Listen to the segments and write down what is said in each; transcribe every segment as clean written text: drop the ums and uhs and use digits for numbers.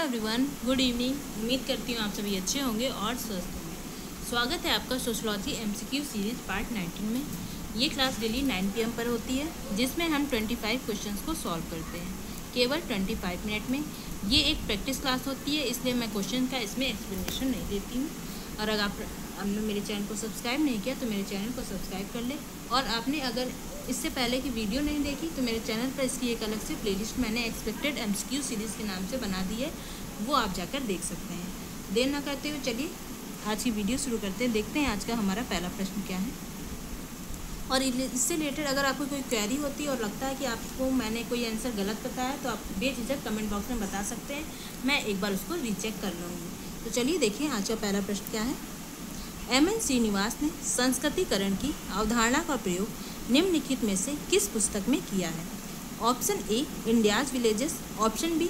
Everyone, good evening. उम्मीद करती हूँ आप सभी अच्छे होंगे और स्वस्थ होंगे। स्वागत है आपका सोशलॉजी एमसीक्यू सीरीज पार्ट 19 में। ये क्लास डेली 9 PM पर होती है, जिसमें हम 25 क्वेश्चंस को सॉल्व करते हैं केवल 25 मिनट में। ये एक प्रैक्टिस क्लास होती है, इसलिए मैं क्वेश्चन का इसमें एक्सप्लेनेशन नहीं देती हूँ। और अगर आपने मेरे चैनल को सब्सक्राइब नहीं किया तो मेरे चैनल को सब्सक्राइब कर ले। और आपने अगर इससे पहले की वीडियो नहीं देखी तो मेरे चैनल पर इसकी एक अलग से प्लेलिस्ट मैंने एक्सपेक्टेड एमसीक्यू सीरीज़ के नाम से बना दी है, वो आप जाकर देख सकते हैं। देर ना करते हुए चलिए आज की वीडियो शुरू करते हैं। देखते हैं आज का हमारा पहला प्रश्न क्या है। और इससे रिलेटेड अगर आपको कोई क्वेरी होती है और लगता है कि आपको मैंने कोई आंसर गलत बताया तो आप बेझिझक कमेंट बॉक्स में बता सकते हैं, मैं एक बार उसको रीचेक कर लूँगी। तो चलिए देखिए आज का पहला प्रश्न क्या है। MN श्रीनिवास ने संस्कृतिकरण की अवधारणा का प्रयोग निम्नलिखित में से किस पुस्तक में किया है? Option A India's villages, option B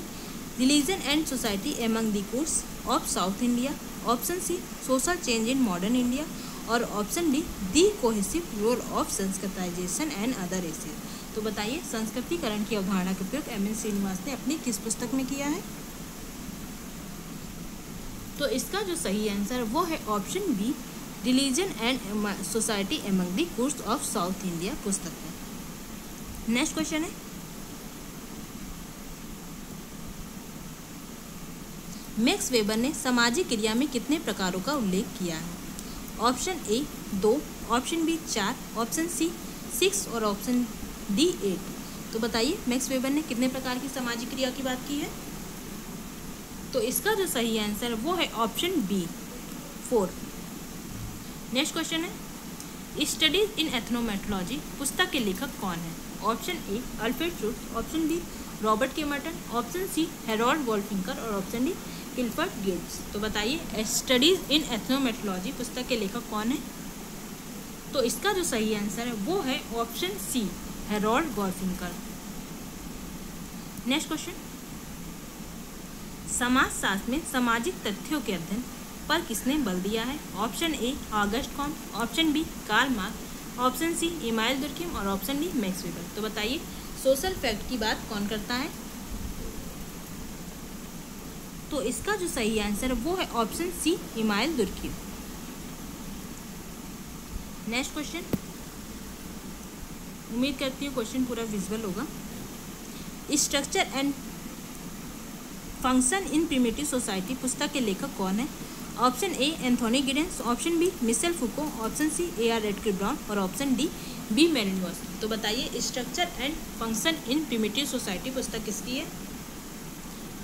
religion and society among the course of South India, option C social change in modern India और option D the cohesive role of Sanskritization and other essays. तो बताइए संस्कृतिकरण की अवधारणा का प्रयोग MN Srinivas ने अपनी किस पुस्तक में किया है? तो इसका जो सही आंसर वो है option B religion and society among the course of South India पुस्तक है। नेक्स्ट क्वेश्चन है, मैक्स वेबर ने सामाजिक क्रिया में कितने प्रकारों का उल्लेख किया है? Option A 2, option B 4, option C 6 और ऑप्शन डी 8। तो बताइए मैक्स वेबर ने कितने प्रकार की सामाजिक क्रिया की बात की है? तो इसका जो सही आंसर वो है ऑप्शन बी 4। नेक्स्ट क्वेश्चन है, स्टडीज इन एथनोमेटोलॉजी पुस्तक के लेखक कौन है? Option A Alfred Schutz, option B Robert K Merton, option C Harold Garfinkel और ऑप्शन डी किल्फर्ड गिब्स। तो बताइए स्टडीज इन एथनोमेटोलॉजी पुस्तक के लेखक कौन है? तो इसका जो सही आंसर है वो है option C Harold Garfinkel. Next question, समाजशास्त्र में सामाजिक तथ्यों के अध्ययन पर किसने बल दिया है? Option A Auguste Comte, option B Karl Marx, option C Emile Durkheim और ऑप्शन डी मैक्स वेबर। तो बताइए सोशल फैक्ट की बात कौन करता है? तो इसका जो सही आंसर है वो है option C Emile Durkheim. Next question, उम्मीद करती हूँ क्वेश्चन पूरा विजुअल होगा। Structure and function in primitive society पुस्तक के लेखक कौन है? Option A Anthony Giddens, option B Michel Foucault, option C AR Radcliffe Brown और ऑप्शन डी बी मेलिनोस। तो बताइए structure and function in primitive society पुस्तक किसकी है?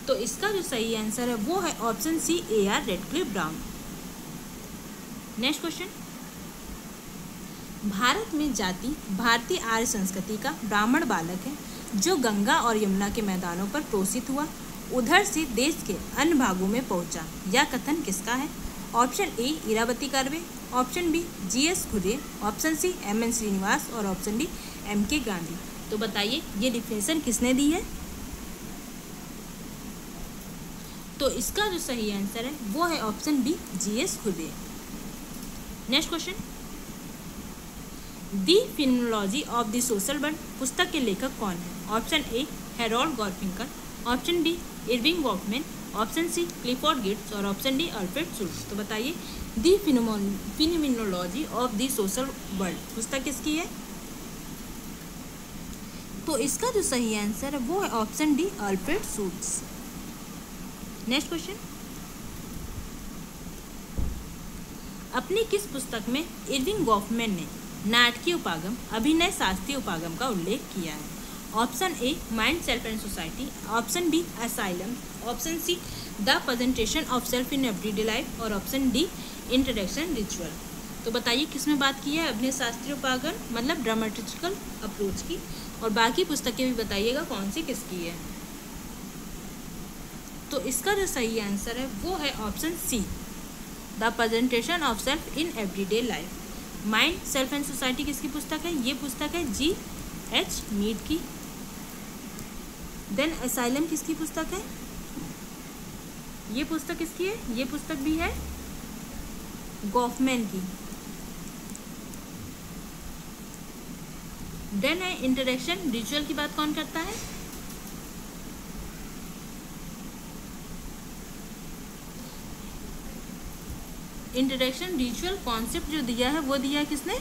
तो इसका जो सही आंसर है वो है option C AR Radcliffe Brown. Next question, Bharat में जाति भारतीय आर्य संस्कृति का ब्राह्मण बालक है जो गंगा और यमुना के मैदानों पर प्रोसित हुआ, उधर से देश के अन्य भागों में पहुंचा। यह कथन किसका है? Option A Irawati Karve, option B GS Ghurye, option C MN Srinivas और ऑप्शन डी MK गांधी। तो बताइए ये डिफिनेशन किसने दी है? तो इसका जो सही आंसर है वो है option B GS Ghurye. Next question, the phenomenology of the social world पुस्तक के लेखक कौन है? Option A Harold Garfinkel, option B Erving Goffman, option C Clifford गिब्स और ऑप्शन डी अल्फ्रेड शुट्ज। तो बताइए the phenomenology of the social world पुस्तक किसकी है? तो इसका जो सही आंसर है वो है option D Alfred Schutz. Next question, अपनी किस पुस्तक में इरविंग वॉकमैन ने नाटकीय उपागम अभिनय शास्त्रीय उपागम का उल्लेख किया है? Option A mind self and society, option B asylum, option C the presentation of self in everyday life और ऑप्शन डी इंट्रोडक्शन रिचुअल। तो बताइए किसमें बात की है अभिनय शास्त्रीय उपागम मतलब ड्रामेटिकल अप्रोच की, और बाकी पुस्तकें भी बताइएगा कौन सी किसकी है। तो इसका जो सही आंसर है वो है option C the presentation of self in everyday life. Mind self and society किसकी पुस्तक है? ये पुस्तक है GH मीड की। देन असाइलम किसकी पुस्तक है? ये पुस्तक किसकी है? ये पुस्तक भी है गॉफमैन की। देन है इंटरेक्शन रिचुअल की बात कौन करता है? इंट्रोडक्शन रिचुअल कॉन्सेप्ट जो दिया है वो दिया है किसने?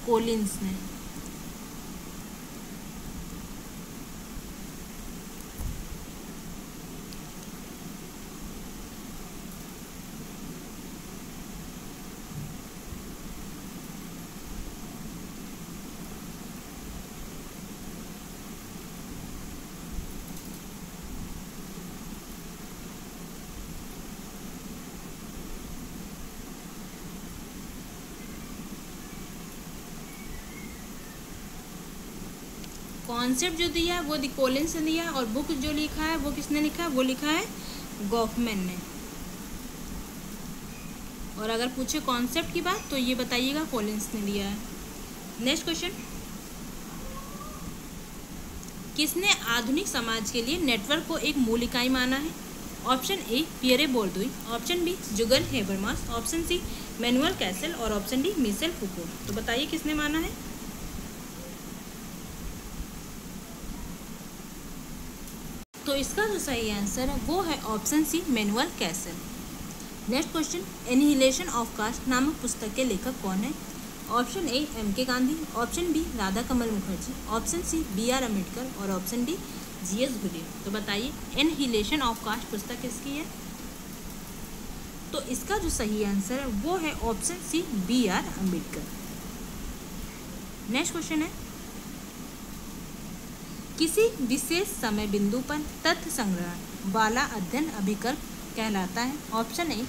कोलिंस ने। कॉन्सेप्ट जो दिया है वो कोलिंस ने दिया है, और बुक जो लिखा है वो किसने लिखा है? वो लिखा है गॉफमैन ने। और अगर पूछे कॉन्सेप्ट की बात तो ये बताइएगा कोलिंस ने दिया है। नेक्स्ट क्वेश्चन, किसने आधुनिक समाज के लिए नेटवर्क को एक मूल इकाई माना है? Option A Pierre Bourdieu, option B Jurgen Habermas, option C Manuel Castells और ऑप्शन डी मिशेल फुको। तो बताइए किसने माना है? तो इसका जो सही आंसर है वो है option C Manuel Castells. Next question, annihilation of caste नामक पुस्तक के लेखक कौन है? Option A M.K. Gandhi, option B Radha Kamal Mukherjee, option C B.R. Ambedkar और ऑप्शन डी G.S. घुरिया। तो बताइए एनिहिलेशन ऑफ कास्ट पुस्तक किसकी है? तो इसका जो सही आंसर है वो है option C B.R. Ambedkar. Next question है, किसी विशेष समय बिंदु पर तथ्य संग्रहण वाला अध्ययन अभिकल्प कहलाता है? ऑप्शन ए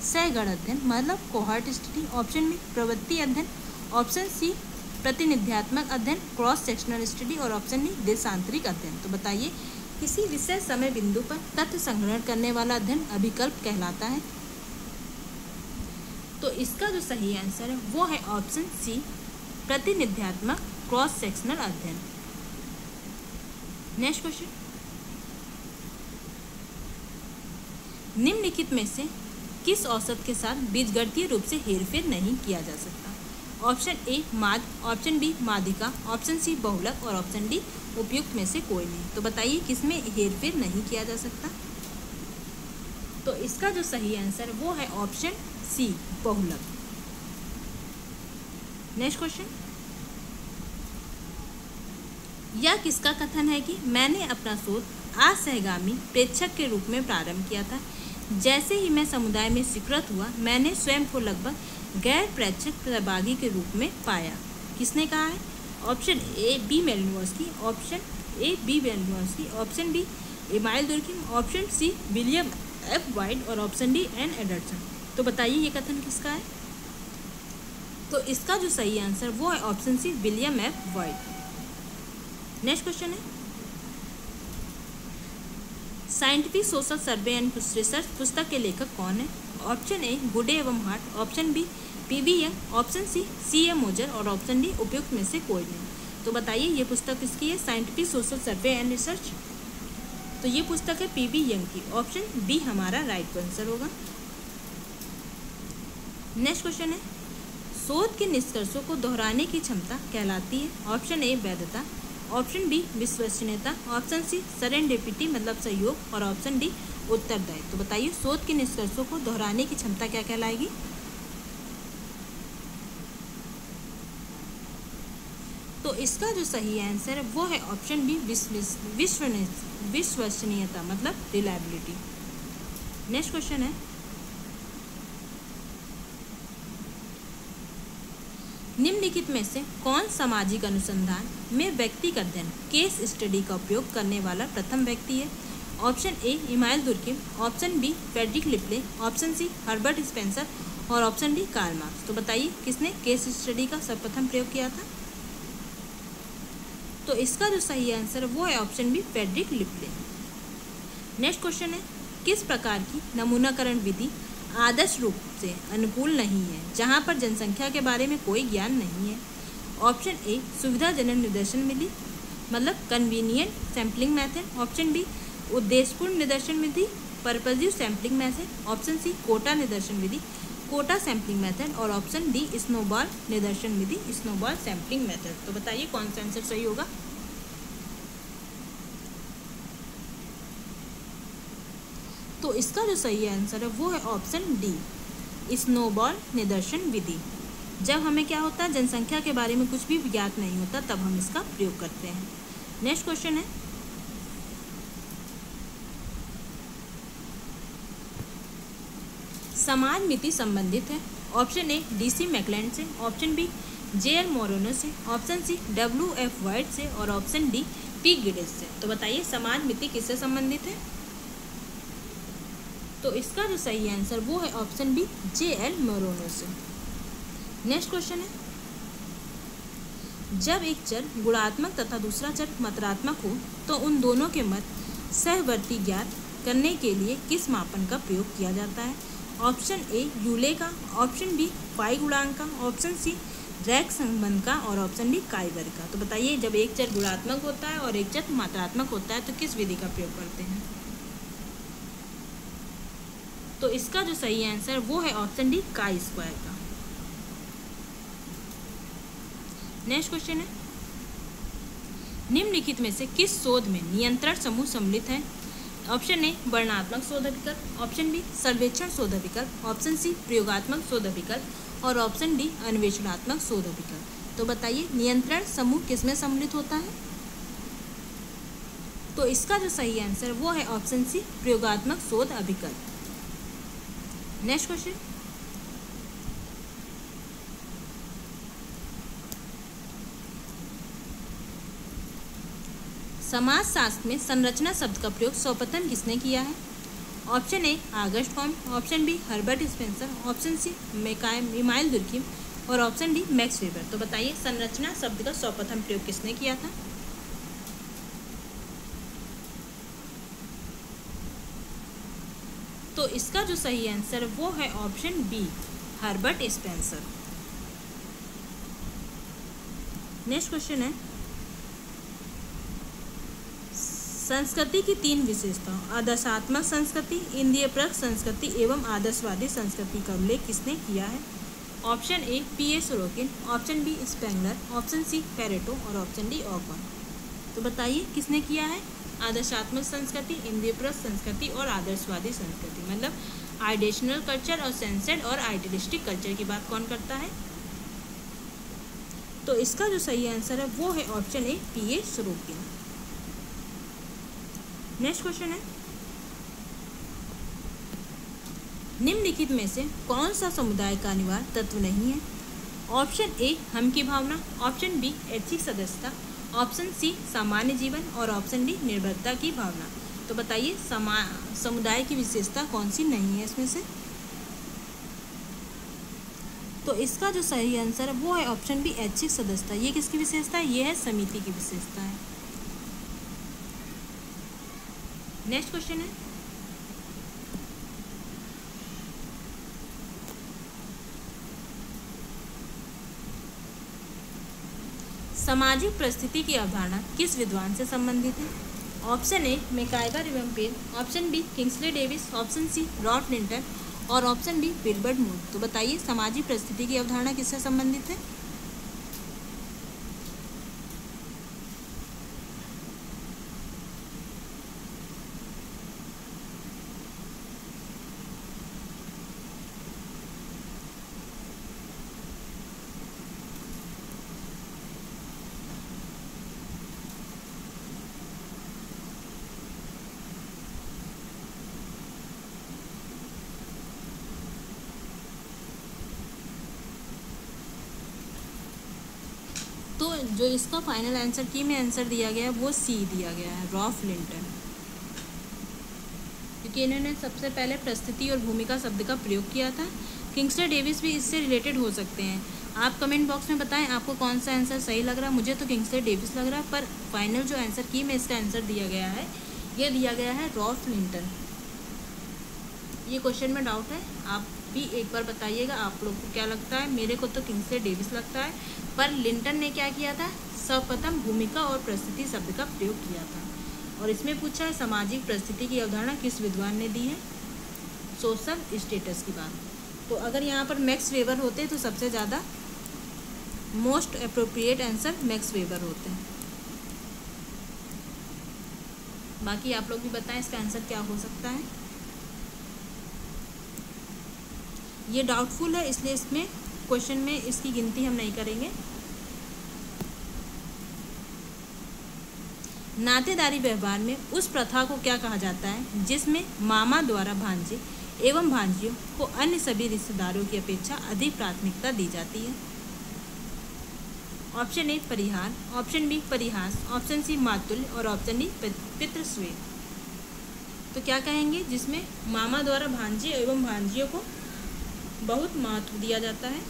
सैगढ़ अध्ययन मतलब कोहॉर्ट स्टडी, ऑप्शन बी प्रवृत्ति अध्ययन, ऑप्शन सी प्रतिनिध्यात्मक अध्ययन क्रॉस सेक्शनल स्टडी और ऑप्शन डी देशांतरिक अध्ययन। तो बताइए किसी विशेष समय बिंदु पर तथ्य संग्रहण करने वाला अध्ययन अभिकल्प कहलाता है? तो इसका जो सही आंसर है वो है ऑप्शन सी प्रतिनिध्यात्मक क्रॉस सेक्शनल अध्ययन। नेक्स्ट क्वेश्चन, निम्नलिखित में से किस औसत के साथ बीजगणितीय रूप से हेरफेर नहीं किया जा सकता? ऑप्शन ए माद, ऑप्शन बी माध्यिका, ऑप्शन सी बहुलक और ऑप्शन डी उपयुक्त में से कोई नहीं। तो बताइए किसमें हेरफेर नहीं किया जा सकता? तो इसका जो सही आंसर वो है ऑप्शन सी बहुलक। नेक्स्ट क्वेश्चन, यह किसका कथन है कि मैंने अपना शोध असहगामी प्रेक्षक के रूप में प्रारंभ किया था। जैसे ही मैं समुदाय में स्वीकृत हुआ मैंने स्वयं को लगभग गैर प्रेक्षक सहभागी के रूप में पाया। किसने कहा है? Option A B Malinowski, option A B Malinowski, option B Emile Durkheim, option C William F Whyte और ऑप्शन डी एन एडर्सन। तो बताइए ये कथन किसका है? तो इसका जो सही आंसर वो है option C William F Whyte. Next question है, scientific social survey and research पुस्तक के लेखक कौन है? ऑप्शन ए गुडे एवं Hatt, option B P.B. Young, option C C.A. Moser और ऑप्शन डी उपयुक्त में से कोई नहीं। तो बताइए ये पुस्तक किसकी है? Scientific social survey and research. तो ये पुस्तक है P.B. यंग की। ऑप्शन बी हमारा राइट आंसर होगा। नेक्स्ट क्वेश्चन है, शोध के निष्कर्षों को दोहराने की क्षमता कहलाती है? ऑप्शन ए वैधता, ऑप्शन बी विश्वसनीयता, ऑप्शन सी सेरेंडिपिटी मतलब सहयोग और ऑप्शन डी उत्तरदायित्व। तो बताइए शोध के निष्कर्षों को दोहराने की क्षमता क्या कहलाएगी? तो इसका जो सही आंसर है वो है ऑप्शन बी विश्वसनीयता मतलब रिलायबिलिटी। नेक्स्ट क्वेश्चन है, निम्नलिखित में से कौन सामाजिक अनुसंधान में व्यक्तिगत अध्ययन केस स्टडी का उपयोग करने वाला प्रथम व्यक्ति है? Option A Emile Durkheim, option B Frederic Le Play, option C Herbert Spencer और ऑप्शन डी कार्ल मार्क्स। तो बताइए किसने केस स्टडी का सर्वप्रथम प्रयोग किया था? तो इसका जो सही आंसर है वो है option B Frederic Le Play. Next question है, किस प्रकार की नमूनाकरण विधि आदर्श रूप से अनुकूल नहीं है जहां पर जनसंख्या के बारे में कोई ज्ञान नहीं है? ऑप्शन ए सुविधाजनक निदर्शन विधि मतलब convenient sampling method, option B उद्देश्यपूर्ण निदर्शन विधि purposive sampling method, option C quota निदर्शन विधि कोटा सैम्पलिंग मेथड और ऑप्शन डी स्नोबॉल निदर्शन विधि स्नोबॉल सैम्पलिंग मेथड। तो बताइए कौन सा आंसर सही होगा? तो इसका जो सही आंसर है वो है ऑप्शन डी स्नोबॉल निदर्शन विधि। जब हमें क्या होता है, जनसंख्या के बारे में कुछ भी ज्ञात नहीं होता, तब हम इसका प्रयोग करते हैं। नेक्स्ट क्वेश्चन है, समाज मिति संबंधित है। ऑप्शन ए DC मैकलैंड से, ऑप्शन बी JL मोरोनो से, ऑप्शन सी WF वाइट से और ऑप्शन डी P गिडिस से। तो बताइए समाज मिति किससे संबंधित है? तो इसका जो सही आंसर वो है ऑप्शन बी JL मोरोनो से। नेक्स्ट क्वेश्चन है, जब एक चर गुणात्मक तथा दूसरा चर मात्रात्मक हो तो उन दोनों के मत सहवर्ती ज्ञात करने के लिए किस मापन का प्रयोग किया जाता है? ऑप्शन ए यूले का, ऑप्शन बी पाई गुणांक का, ऑप्शन सी रैख संबंध का और ऑप्शन डी काइबर का। तो बताइए जब एक चर गुणात्मक होता है और एक चर मात्रात्मक होता है तो किस विधि का प्रयोग करते हैं? तो इसका जो सही आंसर वो है ऑप्शन डी काई स्क्वायर का। नेक्स्ट क्वेश्चन है, निम्नलिखित में से किस शोध में नियंत्रण समूह सम्मिलित है? ऑप्शन ए वर्णनात्मक शोध विकल्प, ऑप्शन बी सर्वेक्षण शोध विकल्प, ऑप्शन सी प्रयोगात्मक शोध विकल्प और ऑप्शन डी अन्वेषणात्मक शोध विकल्प। तो बताइए नियंत्रण समूह किसमें सम्मिलित होता है? तो इसका जो सही आंसर वो है ऑप्शन सी प्रयोगात्मक शोध अभिकल्प। नेक्स्ट क्वेश्चन, समाजशास्त्र में संरचना शब्द का प्रयोग सर्वप्रथम किसने किया है? Option A Auguste Comte, option B Herbert Spencer, option C Emile Durkheim और ऑप्शन डी मैक्स वेबर। तो बताइए संरचना शब्द का सर्वप्रथम प्रयोग किसने किया था? तो इसका जो सही आंसर वो है option B Herbert Spencer. Next question है, संस्कृति की तीन विशेषताओं आदर्शात्मक संस्कृति, इंद्रियपरक संस्कृति एवं आदर्शवादी संस्कृति का उल्लेख किसने किया है? Option A P.A. Sorokin, option B Spengler, option C Pareto और ऑप्शन डी ऑकमन। तो बताइए किसने किया है? आदर्शात्मक संस्कृति, इंद्रियपरक संस्कृति और आदर्शवादी संस्कृति, मतलब आइडियशनल कल्चर और सेंसर्ड और आइडियलिस्टिक कल्चर की बात कौन करता है? तो इसका जो सही आंसर है वो है option A P.A. Sorokin. Next question है, निम्नलिखित में से कौन सा समुदाय का अनिवार्य तत्व नहीं है? ऑप्शन ए हम की भावना, ऑप्शन बी ऐच्छिक सदस्यता, ऑप्शन सी सामान्य जीवन और ऑप्शन डी निर्भरता की भावना। तो बताइए समुदाय की विशेषता कौन सी नहीं है इसमें से? तो इसका जो सही आंसर है वो है ऑप्शन बी ऐच्छिक सदस्यता। ये किसकी विशेषता है? ये है समिति की विशेषता है। नेक्स्ट क्वेश्चन है, सामाजिक परिस्थिति की अवधारणा किस विद्वान से संबंधित है? ऑप्शन ए मैकाइवर एवं Page, option B Kingsley Davis, option C Ralph Linton और ऑप्शन डी विल्बर्ट मूर। तो बताइए सामाजिक परिस्थिति की अवधारणा किससे संबंधित है? तो जो इसका फाइनल आंसर की में आंसर दिया गया है वो सी दिया गया है, रॉल्फ लिंटन, क्योंकि इन्होंने सबसे पहले परिस्थिति और भूमिका शब्द का प्रयोग किया था। किंग्सले डेविस भी इससे रिलेटेड हो सकते हैं। आप कमेंट बॉक्स में बताएं आपको कौन सा आंसर सही लग रहा है। मुझे तो किंग्सले डेविस लग रहा है, पर फाइनल जो आंसर की में इसका आंसर दिया गया है ये दिया गया है रॉल्फ लिंटन। ये क्वेश्चन में डाउट है, आप भी एक बार बताइएगा आप लोग को क्या लगता है। मेरे को तो किंग्सले डेविस लगता है, पर लिंटन ने क्या किया था, सर्वप्रथम भूमिका और परिस्थिति शब्द का प्रयोग किया था। और इसमें पूछा है सामाजिक परिस्थिति की अवधारणा किस विद्वान ने दी है? सोशल स्टेटस की बात। तो अगर यहाँ पर मैक्स वेबर होते तो सबसे ज़्यादा most appropriate answer max weber होते हैं। बाकी आप लोग भी बताएं इसका आंसर क्या हो सकता है। ये डाउटफुल है, इसलिए इसमें क्वेश्चन में इसकी गिनती हम नहीं करेंगे। नातेदारी व्यवहार में उस प्रथा को क्या कहा जाता है जिसमें मामा द्वारा भांजे एवं भांजियों को अन्य सभी रिश्तेदारों की अपेक्षा अधिक प्राथमिकता दी जाती है? ऑप्शन ए परिहार, ऑप्शन बी परिहास, ऑप्शन सी मातुल्य और ऑप्शन डी पितृस्वेद। तो क्या कहेंगे? जिसमें मामा द्वारा भांजे एवं भांजियों को बहुत महत्व दिया जाता है।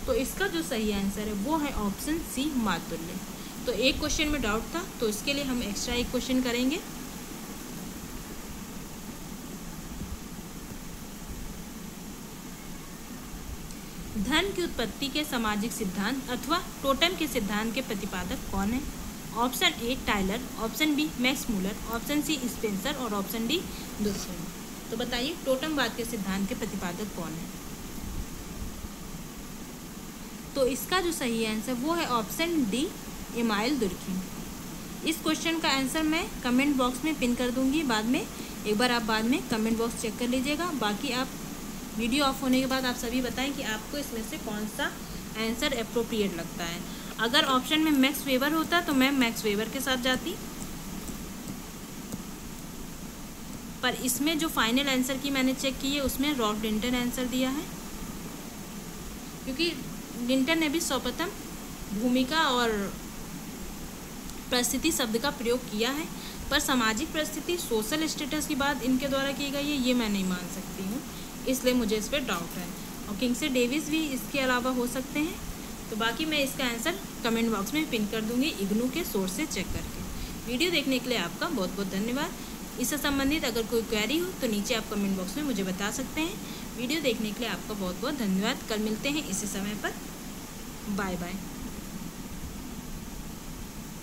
तो इसका जो सही आंसर है वो है ऑप्शन सी मातुल्य। तो एक क्वेश्चन में डाउट था, तो इसके लिए हम एक्स्ट्रा एक क्वेश्चन करेंगे। धन की उत्पत्ति के सामाजिक सिद्धांत अथवा टोटम के सिद्धांत के प्रतिपादक कौन है? Option A Tylor, option B Max Muller, option C Spencer और ऑप्शन डी दुर्कहेम। तो बताइए टोटमवाद के सिद्धांत के प्रतिपादक कौन है? तो इसका जो सही आंसर वो है ऑप्शन डी इमाइल दुर्कहेम। इस क्वेश्चन का आंसर मैं कमेंट बॉक्स में पिन कर दूंगी बाद में, एक बार आप बाद में कमेंट बॉक्स चेक कर लीजिएगा। बाकी आप वीडियो ऑफ होने के बाद आप सभी बताएं कि आपको इसमें से कौन सा आंसर अप्रोप्रिएट लगता है। अगर ऑप्शन में मैक्स वेबर होता तो मैं मैक्स वेबर के साथ जाती, पर इसमें जो फाइनल आंसर की मैंने चेक की है उसमें रॉल्फ डिंटन आंसर दिया है, क्योंकि डिंटन ने भी सर्वप्रथम भूमिका और परिस्थिति शब्द का प्रयोग किया है, पर सामाजिक परिस्थिति सोशल स्टेटस की बात इनके द्वारा की गई है ये मैं नहीं मान सकती हूँ, इसलिए मुझे इस पर डाउट है। और किंग्सले डेविस भी इसके अलावा हो सकते हैं। तो बाकी मैं इसका आंसर कमेंट बॉक्स में पिन कर दूंगी इग्नू के सोर्स से चेक करके। वीडियो देखने के लिए आपका बहुत बहुत धन्यवाद। इससे संबंधित अगर कोई क्वेरी हो तो नीचे आप कमेंट बॉक्स में मुझे बता सकते हैं। वीडियो देखने के लिए आपका बहुत बहुत धन्यवाद। कल मिलते हैं इसी समय पर। Bye bye.